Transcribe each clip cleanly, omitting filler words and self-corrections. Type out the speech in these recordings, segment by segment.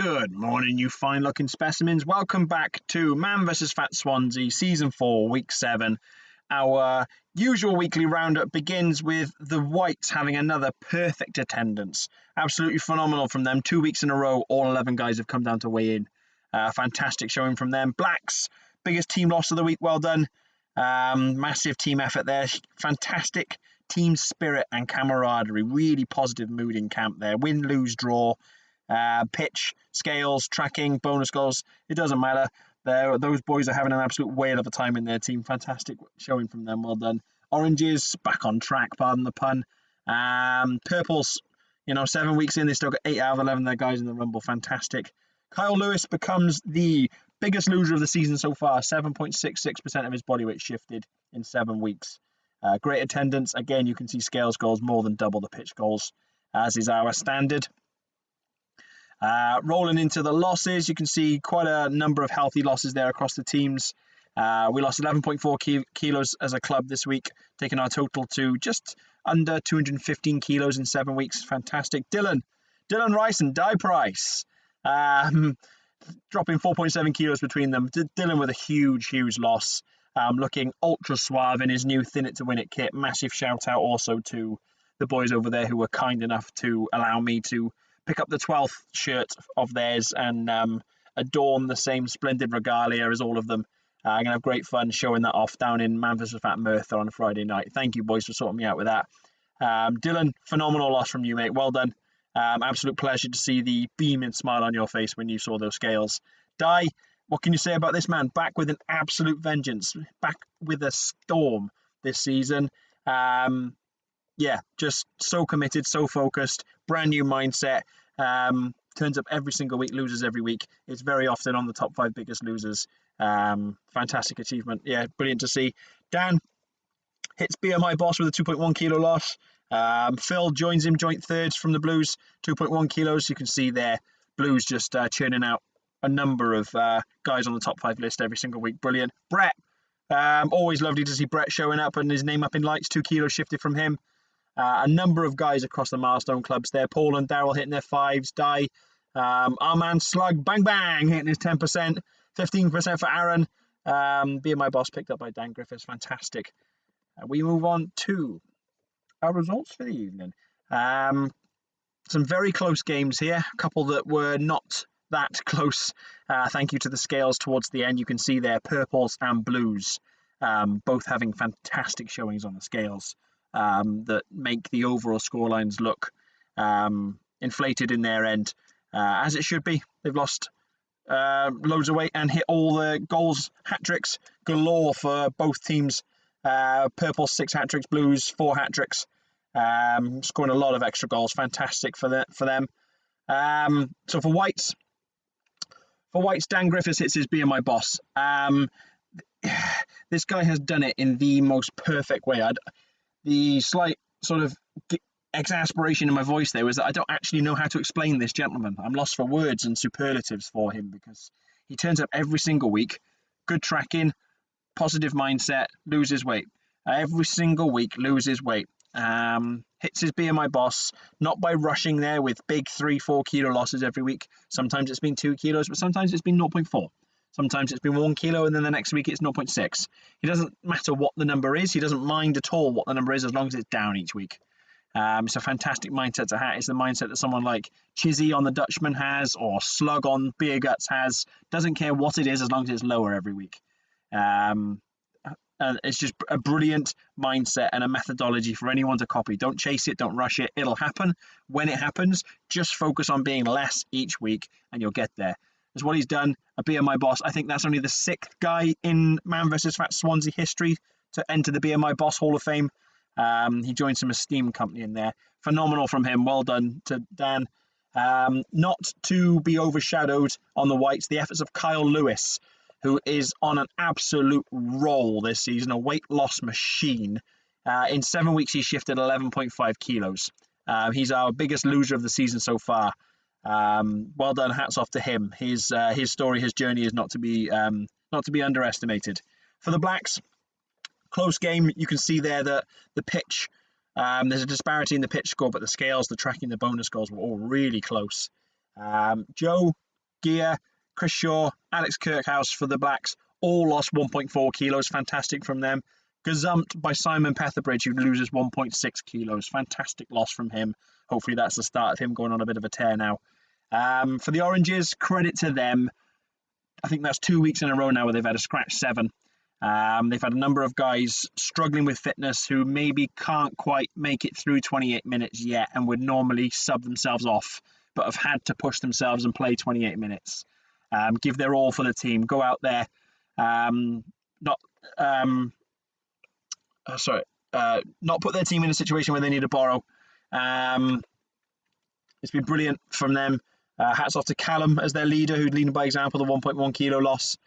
Good morning, you fine-looking specimens. Welcome back to Man vs Fat Swansea, Season 4, Week 7. Our usual weekly roundup begins with the Whites having another perfect attendance. Absolutely phenomenal from them. 2 weeks in a row, all 11 guys have come down to weigh in. Fantastic showing from them. Blacks, biggest team loss of the week, well done. Massive team effort there. Fantastic team spirit and camaraderie. Really positive mood in camp there. Win, lose, draw. Pitch, scales, tracking, bonus goals, it doesn't matter. Those boys are having an absolute whale of a time in their team. Fantastic showing from them, well done. Oranges, back on track, pardon the pun. Purples, 7 weeks in, they still got 8 out of 11 of their guys in the Rumble. Fantastic. Kyle Lewis becomes the biggest loser of the season so far. 7.66% of his body weight shifted in 7 weeks. Great attendance. Again, you can see scales goals more than double the pitch goals, as is our standard. Rolling into the losses, you can see quite a number of healthy losses there across the teams. We lost 11.4 kilos as a club this week, taking our total to just under 215 kilos in 7 weeks. Fantastic. Dylan Rice and Di Price, dropping 4.7 kilos between them. Dylan with a huge loss, looking ultra suave in his new Thin It to Win It kit. Massive shout out also to the boys over there who were kind enough to allow me to pick up the 12th shirt of theirs and adorn the same splendid regalia as all of them. I'm going to have great fun showing that off down in Man vs Fat Merthyr on a Friday night. Thank you, boys, for sorting me out with that. Dylan, phenomenal loss from you, mate. Well done. Absolute pleasure to see the beaming smile on your face when you saw those scales. Di, what can you say about this man? Back with an absolute vengeance. Back with a storm this season. Just so committed, so focused, brand new mindset. Turns up every single week, loses every week. It's very often on the top 5 biggest losers. Fantastic achievement. Yeah, brilliant to see. Dan hits BMI boss with a 2.1 kilo loss. Phil joins him, joint thirds from the Blues, 2.1 kilos. You can see there, Blues just churning out a number of guys on the top 5 list every single week. Brilliant. Brett, always lovely to see Brett showing up and his name up in lights. 2 kilos shifted from him. A number of guys across the milestone clubs there. Paul and Daryl hitting their 5s. Di, our man Slug, bang bang, hitting his 10%. 15% for Aaron. Being my boss, picked up by Dan Griffiths. Fantastic. We move on to our results for the evening. Some very close games here. A couple that were not that close. Thank you to the scales towards the end. You can see there, purples and blues, both having fantastic showings on the scales. That make the overall scorelines look inflated in their end, as it should be. They've lost loads of weight and hit all the goals, hat-tricks galore for both teams. Purple 6 hat-tricks, Blues 4 hat-tricks, scoring a lot of extra goals. Fantastic for them. So for Whites, Dan Griffiths hits his Being My Boss. This guy has done it in the most perfect way. The slight sort of exasperation in my voice there was that I don't actually know how to explain this gentleman. I'm lost for words and superlatives for him because he turns up every single week, good tracking, positive mindset, loses weight. Every single week, loses weight. Hits his Being My Boss, not by rushing there with big 3-4 kilo losses every week. Sometimes it's been 2 kilos, but sometimes it's been 0.4. Sometimes it's been 1 kilo and then the next week it's 0.6. It doesn't matter what the number is. He doesn't mind at all what the number is as long as it's down each week. It's a fantastic mindset to have. It's the mindset that someone like Chizzy on the Dutchman has or Slug on Beer Guts has. Doesn't care what it is as long as it's lower every week. It's just a brilliant mindset and a methodology for anyone to copy. Don't chase it. Don't rush it. It'll happen. When it happens, just focus on being less each week and you'll get there. That's what he's done. A Being My Boss. I think that's only the 6th guy in Man vs Fat Swansea history to enter the Being My Boss Hall of Fame. He joined some esteemed company in there. Phenomenal from him. Well done to Dan. Not to be overshadowed on the Whites, the efforts of Kyle Lewis, who is on an absolute roll this season, a weight loss machine. In 7 weeks, he shifted 11.5 kilos. He's our biggest loser of the season so far. Well done, hats off to him. His story, his journey is not to be underestimated. For the Blacks, close game. You can see there that the pitch, there's a disparity in the pitch score, but the scales, the tracking, the bonus scores were all really close. Joe Gia, Chris Shaw, Alex Kirkhouse for the Blacks, all lost 1.4 kilos. Fantastic from them. Gazumped by Simon Petherbridge, who loses 1.6 kilos. Fantastic loss from him. Hopefully that's the start of him going on a bit of a tear now. For the Oranges, credit to them. I think that's 2 weeks in a row now where they've had a scratch 7. They've had a number of guys struggling with fitness who maybe can't quite make it through 28 minutes yet and would normally sub themselves off, but have had to push themselves and play 28 minutes. Give their all for the team. Go out there. Not put their team in a situation where they need to borrow. It's been brilliant from them. Hats off to Callum as their leader, who's leading by example, the 1.1 kilo loss.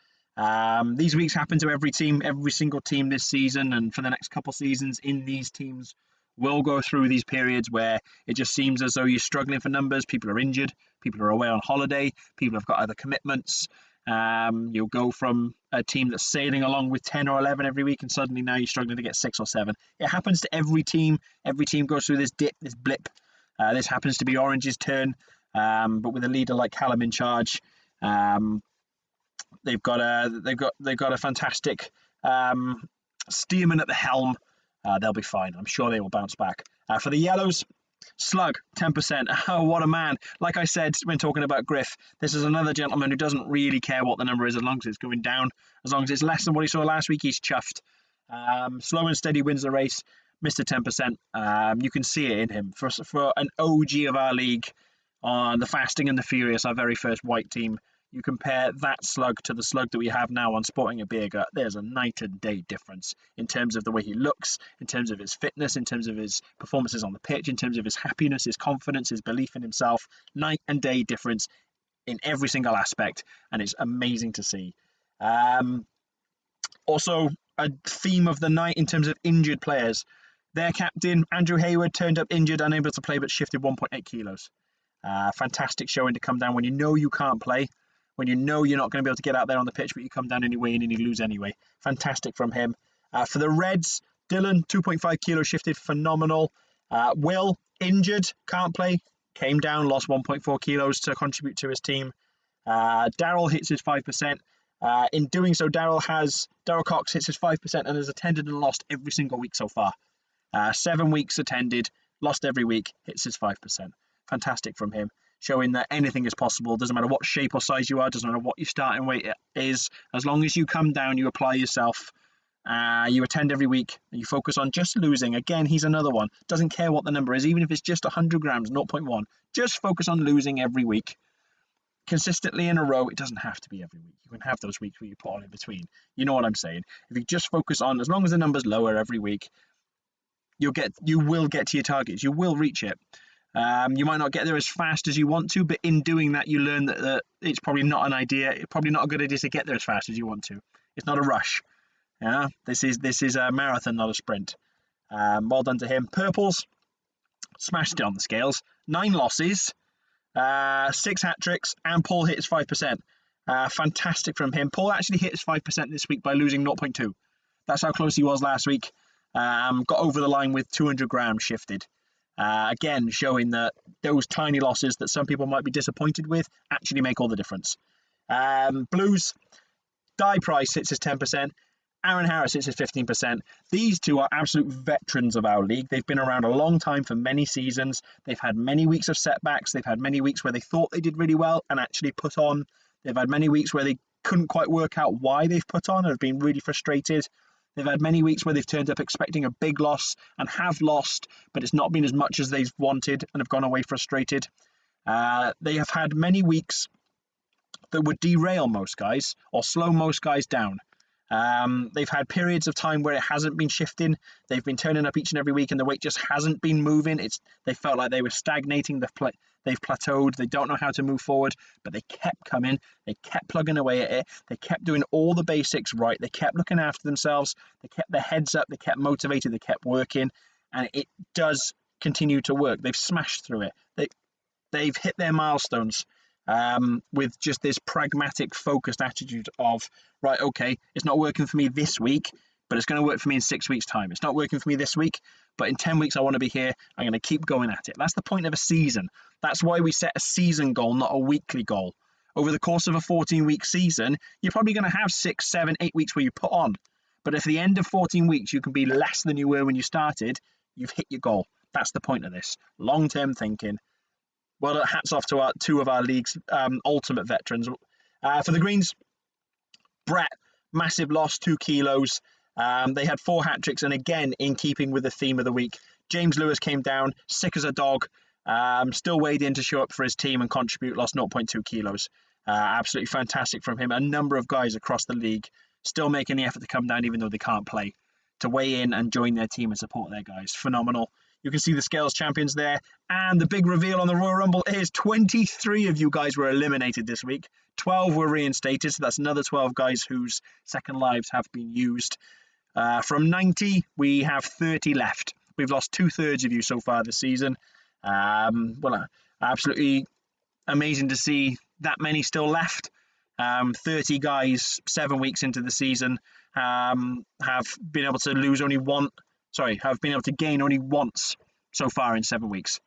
These weeks happen to every team, every single team this season, and for the next couple of seasons in these teams will go through these periods where it just seems as though you're struggling for numbers. People are injured, people are away on holiday, people have got other commitments. You'll go from a team that's sailing along with 10 or 11 every week, and suddenly now you're struggling to get 6 or 7. It happens to every team. Every team goes through this dip, this blip. This happens to be Orange's turn, but with a leader like Callum in charge, they've got a fantastic steersman at the helm. They'll be fine. I'm sure they will bounce back. For the Yellows, Slug, 10%. Oh, what a man. Like I said when talking about Griff, this is another gentleman who doesn't really care what the number is as long as it's going down. As long as it's less than what he saw last week, he's chuffed. Slow and steady wins the race. Mr. 10%. You can see it in him. For an OG of our league, on the Fasting and the Furious, our very first white team, you compare that slug to the slug that we have now on Sporting a Beergut, there's a night and day difference in terms of the way he looks, in terms of his fitness, in terms of his performances on the pitch, in terms of his happiness, his confidence, his belief in himself. Night and day difference in every single aspect, and it's amazing to see. Also, a theme of the night in terms of injured players. Their captain, Andrew Hayward, turned up injured, unable to play, but shifted 1.8 kilos. Fantastic showing to come down when you know you can't play, when you know you're not going to be able to get out there on the pitch, but you come down anyway and you lose anyway. Fantastic from him. For the Reds, Dylan, 2.5 kilos shifted, phenomenal. Will, injured, can't play, came down, lost 1.4 kilos to contribute to his team. Daryl hits his 5%. In doing so, Daryl Cox hits his 5% and has attended and lost every single week so far. 7 weeks attended, lost every week, hits his 5%. Fantastic from him, showing that anything is possible. Doesn't matter what shape or size you are, doesn't matter what your starting weight is. As long as you come down, you apply yourself, you attend every week, and you focus on just losing. Again, he's another one. Doesn't care what the number is, even if it's just 100 grams, 0.1. Just focus on losing every week. Consistently in a row. It doesn't have to be every week. You can have those weeks where you put on in between. You know what I'm saying? If you just focus on, as long as the number's lower every week, you will get to your targets. You will reach it. You might not get there as fast as you want to, but in doing that, you learn that it's probably not an idea. It's probably not a good idea to get there as fast as you want to. It's not a rush. Yeah, this is a marathon, not a sprint. Well done to him. Purples smashed it on the scales. 9 losses, 6 hat tricks, and Paul hit his 5%. Fantastic from him. Paul actually hit his 5% this week by losing 0.2. That's how close he was last week. Got over the line with 200 grams shifted. Again, showing that those tiny losses that some people might be disappointed with actually make all the difference. Blues, Di Price hits his 10%. Aaron Harris hits his 15%. These two are absolute veterans of our league. They've been around a long time for many seasons. They've had many weeks of setbacks. They've had many weeks where they thought they did really well and actually put on. They've had many weeks where they couldn't quite work out why they've put on and have been really frustrated. They've had many weeks where they've turned up expecting a big loss and have lost, but it's not been as much as they've wanted and have gone away frustrated. They have had many weeks that would derail most guys or slow most guys down. They've had periods of time where it hasn't been shifting. They've been turning up each and every week and the weight just hasn't been moving. They felt like they were stagnating. They've plateaued. They don't know how to move forward, but they kept coming. They kept plugging away at it. They kept doing all the basics right. They kept looking after themselves. They kept their heads up. They kept motivated. They kept working, and it does continue to work. They've smashed through it. They've hit their milestones with just this pragmatic, focused attitude of, right, okay, it's not working for me this week, but it's going to work for me in 6 weeks' time. It's not working for me this week, but in 10 weeks I want to be here. I'm going to keep going at it. That's the point of a season. That's why we set a season goal, not a weekly goal. Over the course of a 14-week season, you're probably going to have 6, 7, 8 weeks where you put on. But if at the end of 14 weeks you can be less than you were when you started, you've hit your goal. That's the point of this. Long-term thinking. Well, hats off to two of our league's ultimate veterans. For the Greens, Brett, massive loss, 2 kilos. They had 4 hat-tricks, and again, in keeping with the theme of the week, James Lewis came down, sick as a dog, still weighed in to show up for his team and contribute, lost 0.2 kilos. Absolutely fantastic from him. A number of guys across the league still making the effort to come down even though they can't play, to weigh in and join their team and support their guys. Phenomenal. You can see the Scales champions there. And the big reveal on the Royal Rumble is 23 of you guys were eliminated this week. 12 were reinstated, so that's another 12 guys whose second lives have been used. From 90, we have 30 left. We've lost 2/3 of you so far this season. Absolutely amazing to see that many still left. 30 guys, 7 weeks into the season, have been able to have been able to gain only once so far in 7 weeks.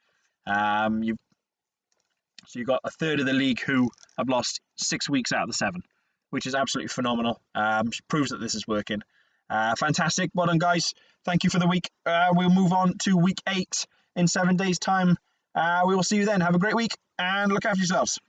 You've got a third of the league who have lost 6 weeks out of the 7, which is absolutely phenomenal. Proves that this is working. Fantastic. Well done, guys. Thank you for the week. We'll move on to week 8 in 7 days' time. We will see you then. Have a great week and look after yourselves.